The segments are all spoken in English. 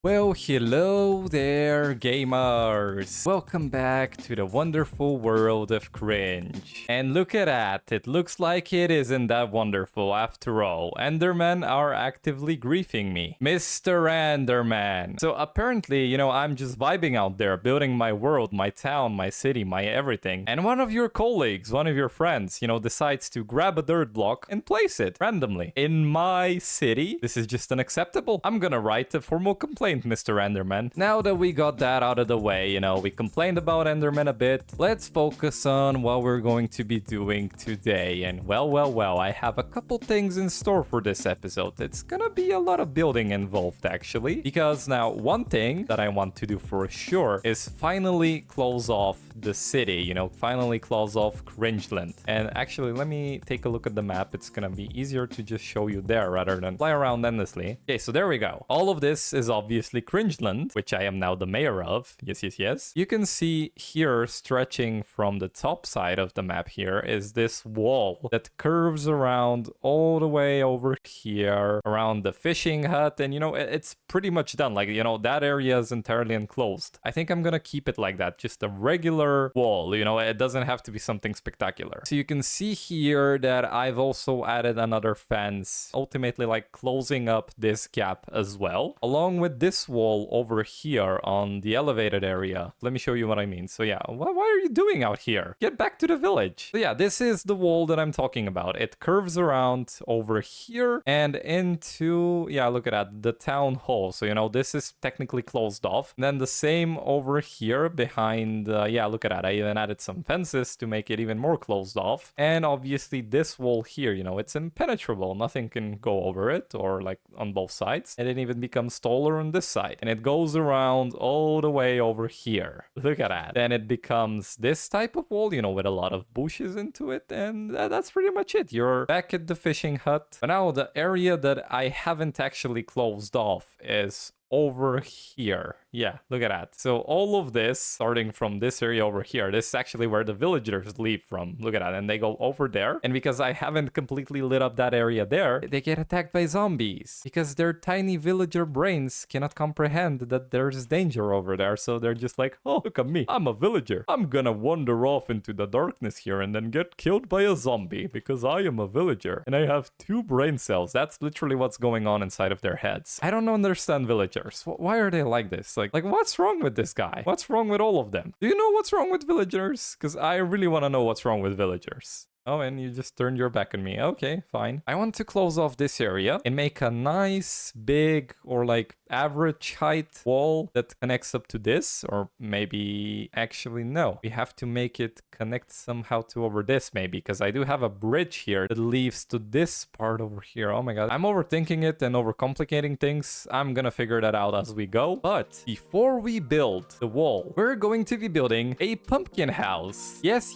Well, hello there, gamers! Welcome back to the wonderful world of cringe. And look at that, it looks like it isn't that wonderful after all. Endermen are actively griefing me. Mr. Enderman! So apparently, I'm just vibing out there, building my world, my town, my city, my everything. And one of your colleagues, one of your friends, decides to grab a dirt block and place it randomly in my city. This is just unacceptable. I'm gonna write a formal complaint, Mr. Enderman. Now that we got that out of the way, we complained about Enderman a bit, let's focus on what we're going to be doing today. And well, I have a couple things in store for this episode. It's gonna be a lot of building involved, actually, because now one thing that I want to do for sure is finally close off the city, finally close off CringeLand. And actually, let me take a look at the map. It's gonna be easier to just show you there rather than fly around endlessly. Okay, so there we go. All of this is obviously CringeLand, which I am now the mayor of. Yes. You can see here, stretching from the top side of the map here, is this wall that curves around all the way over here, around the fishing hut, and it's pretty much done. Like, that area is entirely enclosed. I think I'm gonna keep it like that, just a regular wall, it doesn't have to be something spectacular. So you can see here that I've also added another fence, ultimately like closing up this gap as well, along with this wall over here on the elevated area. Let me show you what I mean. So yeah, why are you doing out here? Get back to the village. So yeah, this is the wall that I'm talking about. It curves around over here and into, yeah, look at that, the town hall. So this is technically closed off. And then the same over here behind, yeah, look at that. I even added some fences to make it even more closed off. And obviously this wall here, it's impenetrable. Nothing can go over it, or like on both sides. And it even becomes taller on this side, and it goes around all the way over here. Look at that. Then it becomes this type of wall, with a lot of bushes into it, and that's pretty much it. You're back at the fishing hut. But now the area that I haven't actually closed off is over here. Yeah, look at that. So all of this, starting from this area over here, this is actually where the villagers leave from. Look at that. And they go over there. And because I haven't completely lit up that area there, they get attacked by zombies. Because their tiny villager brains cannot comprehend that there's danger over there. So they're just like, oh, look at me. I'm a villager. I'm gonna wander off into the darkness here and then get killed by a zombie because I am a villager. And I have 2 brain cells. That's literally what's going on inside of their heads. I don't understand villagers. Why are they like this? Like what's wrong with this guy? What's wrong with all of them? Do you know what's wrong with villagers? Because I really want to know what's wrong with villagers. Oh, and you just turned your back on me. Okay, fine. I want to close off this area and make a nice big or like average height wall that connects up to this, or maybe actually no. We have to make it connect somehow to over this maybe, because I do have a bridge here that leads to this part over here. Oh my god. I'm overthinking it and overcomplicating things. I'm gonna figure that out as we go. But before we build the wall, we're going to be building a pumpkin house. Yes.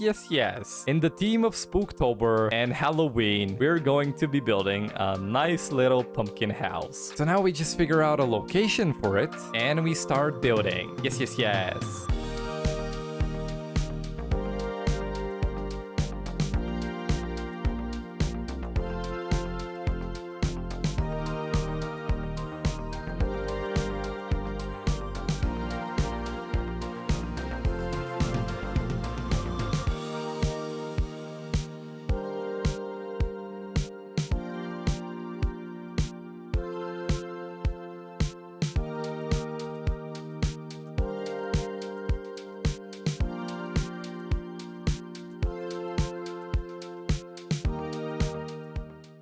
In the theme of Spooktober and Halloween, we're going to be building a nice little pumpkin house. So now we just figure out a location for it and we start building. Yes.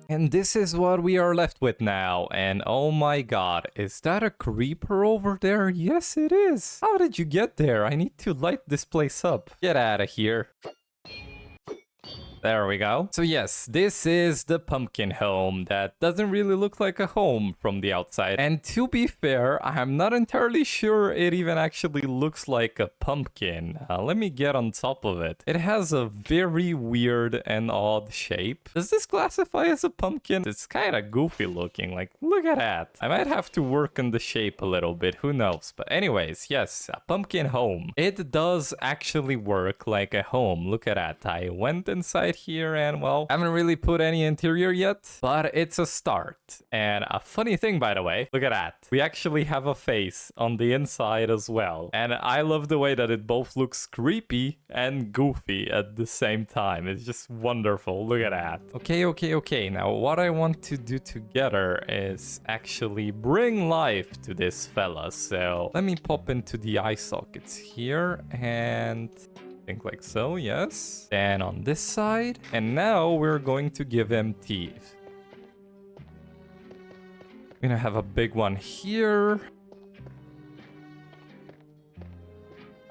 And this is what we are left with now. And oh my god, is that a creeper over there? Yes, it is. How did you get there? I need to light this place up. Get out of here. There we go. So yes, this is the pumpkin home that doesn't really look like a home from the outside. And to be fair, I'm not entirely sure it even actually looks like a pumpkin. Let me get on top of it. It has a very weird and odd shape. Does this classify as a pumpkin? It's kind of goofy looking. Like, look at that. I might have to work on the shape a little bit. Who knows? But anyways, yes, a pumpkin home. It does actually work like a home. Look at that. I went inside right here, and well, haven't really put any interior yet, but it's a start. And a funny thing, by the way, look at that. We actually have a face on the inside as well. And I love the way that it both looks creepy and goofy at the same time. It's just wonderful. Look at that. Okay. Now, what I want to do together is actually bring life to this fella. So let me pop into the eye sockets here and think like so, yes. Then on this side. And now we're going to give him teeth. We're gonna have a big one here.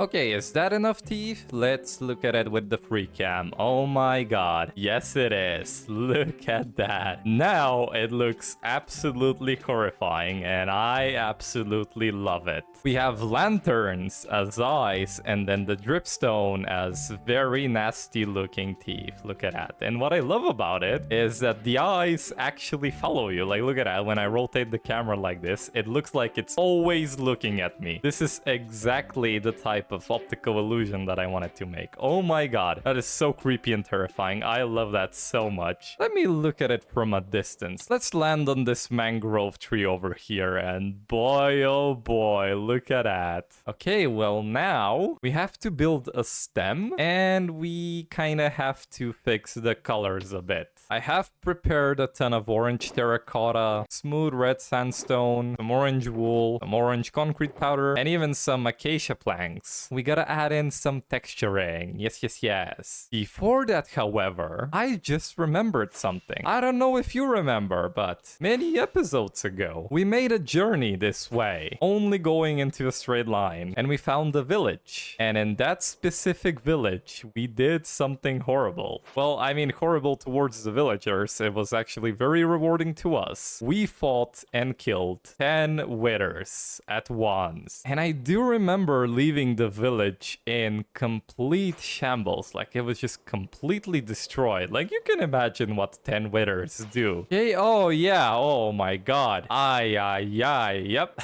Okay, is that enough teeth? Let's look at it with the free cam. Oh my god. Yes, it is. Look at that. Now it looks absolutely horrifying, and I absolutely love it. We have lanterns as eyes, and then the dripstone as very nasty looking teeth. Look at that. And what I love about it is that the eyes actually follow you. Like, look at that. When I rotate the camera like this, it looks like it's always looking at me. This is exactly the type of optical illusion that I wanted to make. Oh my god, that is so creepy and terrifying. I love that so much. Let me look at it from a distance. Let's land on this mangrove tree over here, and boy, oh boy, look at that. Okay, well now we have to build a stem, and we kind of have to fix the colors a bit. I have prepared a ton of orange terracotta, smooth red sandstone, some orange wool, some orange concrete powder, and even some acacia planks. We gotta add in some texturing. Yes. Before that, however, I just remembered something. I don't know if you remember, but many episodes ago, we made a journey this way, only going into a straight line, and we found a village. And in that specific village, we did something horrible. Well, I mean, horrible towards the villagers. It was actually very rewarding to us. We fought and killed 10 withers at once. And I do remember leaving the village in complete shambles. Like, it was just completely destroyed. Like, you can imagine what 10 withers do. Okay, oh yeah, oh my god. Yep.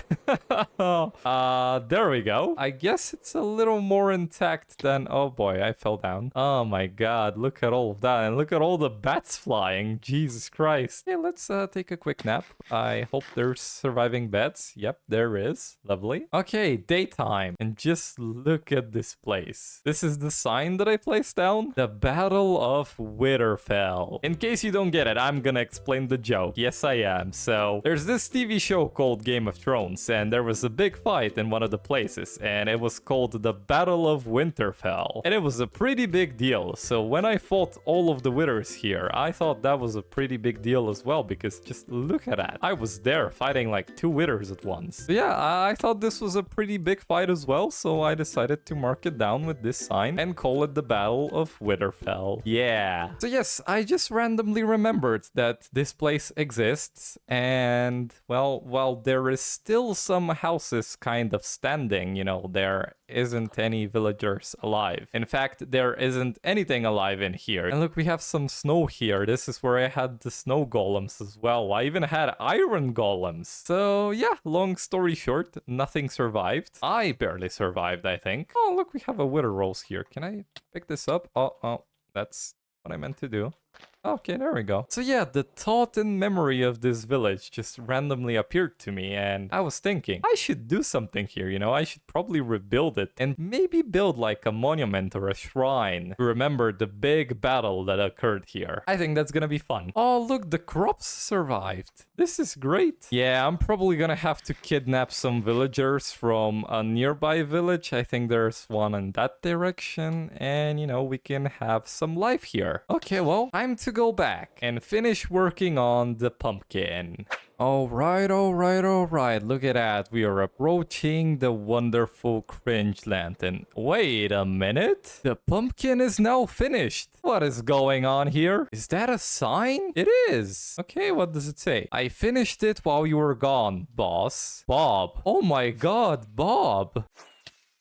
There we go. I guess it's a little more intact than... Oh boy, I fell down. Oh my god, look at all of that. And look at all the bats flying. Jesus Christ. Okay, let's take a quick nap. I hope there's surviving bats. Yep, there is. Lovely. Okay, daytime. And just look at this place. This is the sign that I placed down. The Battle of Winterfell. In case you don't get it, I'm gonna explain the joke. Yes, I am. So, there's this TV show called Game of Thrones, and there was a big fight in one of the places, and it was called the Battle of Winterfell. And it was a pretty big deal. So when I fought all of the withers here, I thought that was a pretty big deal as well, because just look at that. I was there fighting like 2 withers at once. So yeah, I thought this was a pretty big fight as well, so I decided to mark it down with this sign and call it the Battle of Winterfell. Yeah. So yes, I just randomly remembered that this place exists, and well, while there is still some houses kind of standing, you know, there isn't any villagers alive. In fact, there isn't anything alive in here. And look, we have some snow here. This is where I had the snow golems as well. I even had iron golems. So yeah, long story short, nothing survived. I barely survived, I think. Oh, look, we have a wither rose here. Can I pick this up? Oh, that's what I meant to do. Okay, there we go. So yeah, the thought and memory of this village just randomly appeared to me, and I was thinking, I should do something here, you know? I should probably rebuild it and maybe build like a monument or a shrine to remember the big battle that occurred here. I think that's gonna be fun. Oh, look, the crops survived. This is great. Yeah, I'm probably gonna have to kidnap some villagers from a nearby village. I think there's one in that direction, and you know, we can have some life here. Okay, well, time to go back and finish working on the pumpkin. All right. Look at that. We are approaching the wonderful CringeLand. And wait a minute. The pumpkin is now finished. What is going on here? Is that a sign? It is. Okay, what does it say? I finished it while you were gone, boss. Bob. Oh my god, Bob.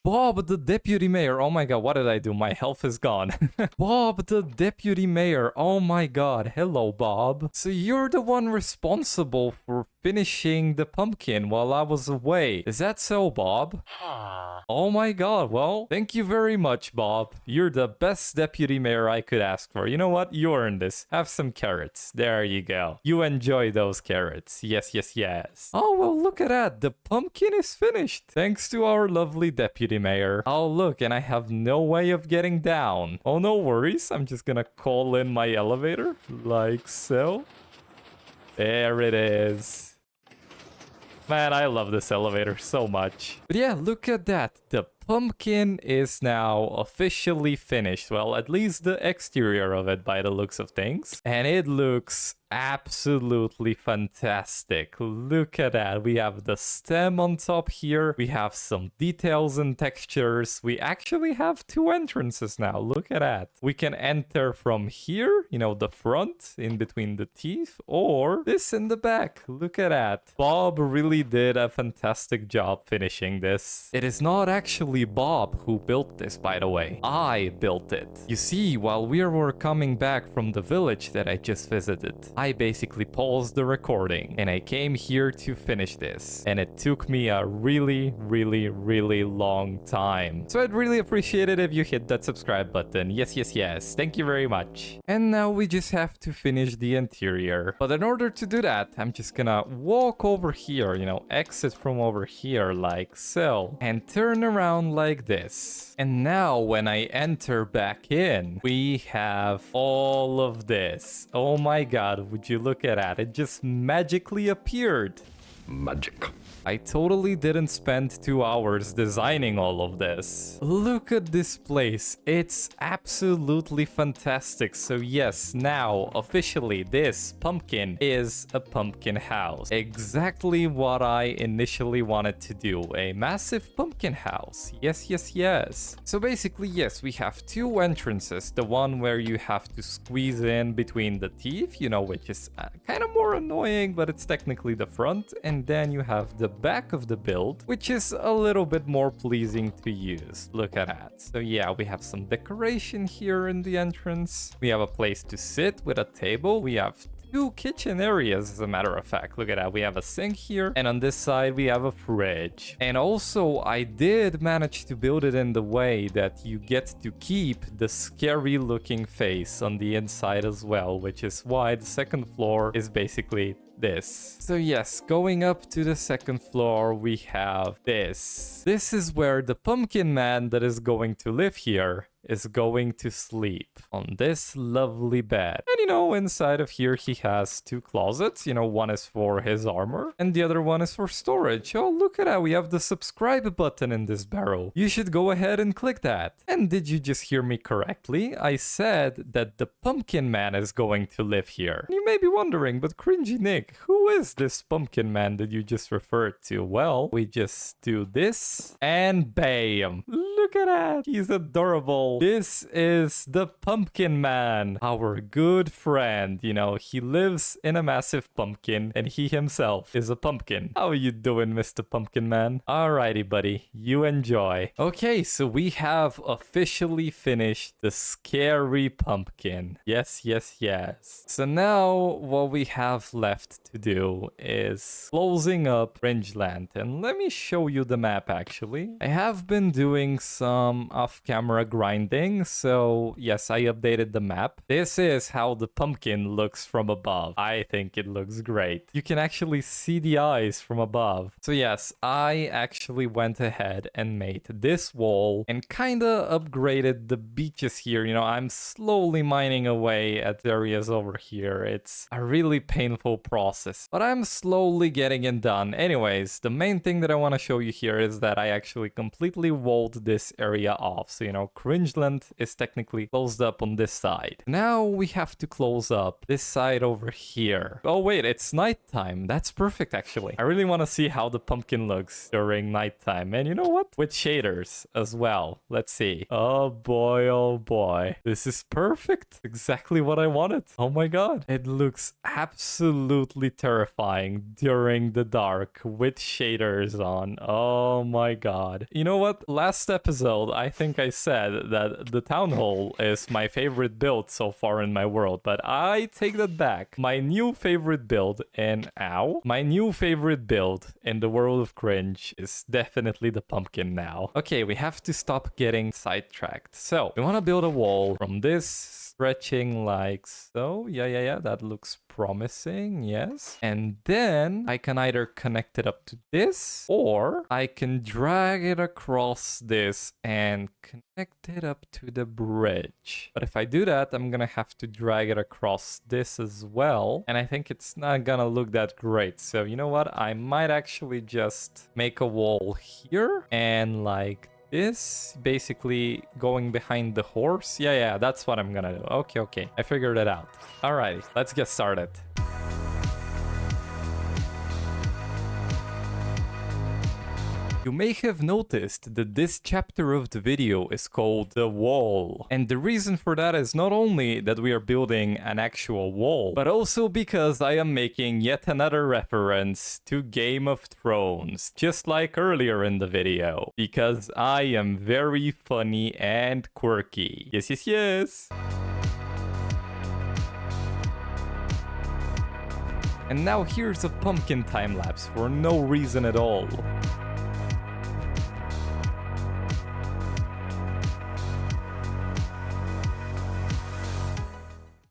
Bob, the deputy mayor. Oh my god, what did I do? My health is gone. Bob, the deputy mayor. Oh my god. Hello, Bob. So you're the one responsible for finishing the pumpkin while I was away. Is that so, Bob? Oh my god, well, thank you very much, Bob. You're the best deputy mayor I could ask for. You know what? You earned this. Have some carrots. There you go. You enjoy those carrots. Yes, yes, yes. Oh, well, look at that. The pumpkin is finished. Thanks to our lovely deputy mayor. Oh, look, and I have no way of getting down. Oh, no worries. I'm just gonna call in my elevator, like so. There it is. Man, I love this elevator so much. But yeah, look at that. The pumpkin is now officially finished. Well, at least the exterior of it by the looks of things. And it looks absolutely fantastic. Look at that. We have the stem on top here. We have some details and textures. We actually have two entrances now. Look at that. We can enter from here, you know, the front in between the teeth, or this in the back. Look at that. Bob really did a fantastic job finishing this. It is not actually Bob who built this, by the way. I built it. You see, while we were coming back from the village that I just visited, I basically paused the recording and I came here to finish this. And it took me a really long time. So I'd really appreciate it if you hit that subscribe button. Yes, yes, yes. Thank you very much. And now we just have to finish the interior. But in order to do that, I'm just gonna walk over here, you know, exit from over here like so, and turn around like this. And now when I enter back in, we have all of this. Oh my god, would you look at that? It just magically appeared. Magic. I totally didn't spend 2 hours designing all of this. Look at this place. It's absolutely fantastic. So yes, now officially this pumpkin is a pumpkin house. Exactly what I initially wanted to do. A massive pumpkin house. Yes, yes, yes. So basically, yes, we have two entrances. The one where you have to squeeze in between the teeth, you know, which is kind of more annoying, but it's technically the front. And then you have the back of the build, which is a little bit more pleasing to use. Look at that. So yeah, we have some decoration here in the entrance. We have a place to sit with a table. We have two kitchen areas, as a matter of fact. Look at that. We have a sink here, and on this side we have a fridge. And also I did manage to build it in the way that you get to keep the scary looking face on the inside as well, which is why the second floor is basically this. So yes, going up to the second floor, we have this. This is where the pumpkin man that is going to live here is going to sleep on this lovely bed. And you know, inside of here he has two closets. You know, one is for his armor and the other one is for storage. Oh, look at that. We have the subscribe button in this barrel. You should go ahead and click that. And did you just hear me correctly? I said that the pumpkin man is going to live here. You may be wondering, but Cringy Nick, who is this pumpkin man that you just referred to? Well, we just do this and bam. Look at that. He's adorable. This is the pumpkin man, our good friend. You know, he lives in a massive pumpkin and he himself is a pumpkin. How are you doing, Mr. Pumpkin Man? Alrighty, buddy. You enjoy. Okay, so we have officially finished the scary pumpkin. Yes, yes, yes. So now what we have left to do is closing up CringeLand. And let me show you the map, actually. I have been doing some off-camera grinding, so yes, I updated the map. This is how the pumpkin looks from above. I think it looks great. You can actually see the eyes from above. So yes, I actually went ahead and made this wall and kinda upgraded the beaches here. You know, I'm slowly mining away at areas over here. It's a really painful process, but I'm slowly getting it done. Anyways, the main thing that I want to show you here is that I actually completely walled this area off. So, you know, CringeLand is technically closed up on this side. Now we have to close up this side over here. Oh wait, it's nighttime. That's perfect, actually. I really want to see how the pumpkin looks during nighttime. And you know what? With shaders as well. Let's see. Oh boy, oh boy. This is perfect. Exactly what I wanted. Oh my god. It looks absolutely terrifying during the dark with shaders on. Oh my god. You know what? Last episode, I think I said that the town hall is my favorite build so far in my world, but I take that back. My new favorite build in my new favorite build in the world of cringe is definitely the pumpkin now. Okay, we have to stop getting sidetracked. So we want to build a wall from this, stretching like so. Yeah, that looks promising, yes. And then I can either connect it up to this, or I can drag it across this and connect it up to the bridge. But if I do that, I'm gonna have to drag it across this as well, and I think it's not gonna look that great. So you know what? I might actually just make a wall here and like this, basically going behind the horse. Yeah, that's what I'm gonna do. Okay, I figured it out. Alrighty, let's get started. You may have noticed that this chapter of the video is called The Wall. And the reason for that is not only that we are building an actual wall, but also because I am making yet another reference to Game of Thrones, just like earlier in the video, because I am very funny and quirky. Yes. And now here's a pumpkin time-lapse for no reason at all.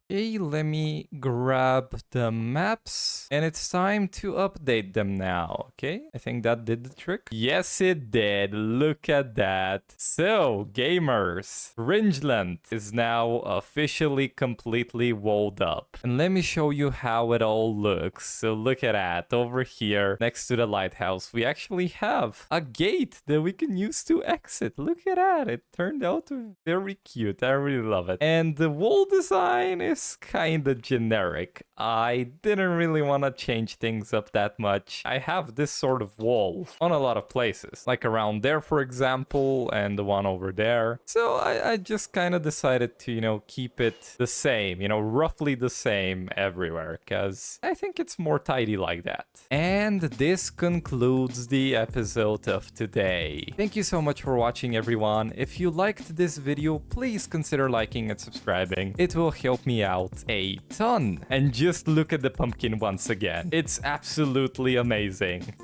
Okay, let me grab the maps, and it's time to update them now. Okay, I think that did the trick. Yes, it did. Look at that. So, gamers, CringeLand is now officially completely walled up. And let me show you how it all looks. So look at that. Over here, next to the lighthouse, we actually have a gate that we can use to exit. Look at that. It turned out very cute. I really love it. And the wall design is kinda generic. I didn't really want to change things up that much. I have this sort of wall on a lot of places, like around there, for example, and the one over there. So I just kind of decided to, keep it the same, roughly the same everywhere, because I think it's more tidy like that. And this concludes the episode of today. Thank you so much for watching, everyone. If you liked this video, please consider liking and subscribing. It will help me out a ton. And just look at the pumpkin once again. It's absolutely amazing.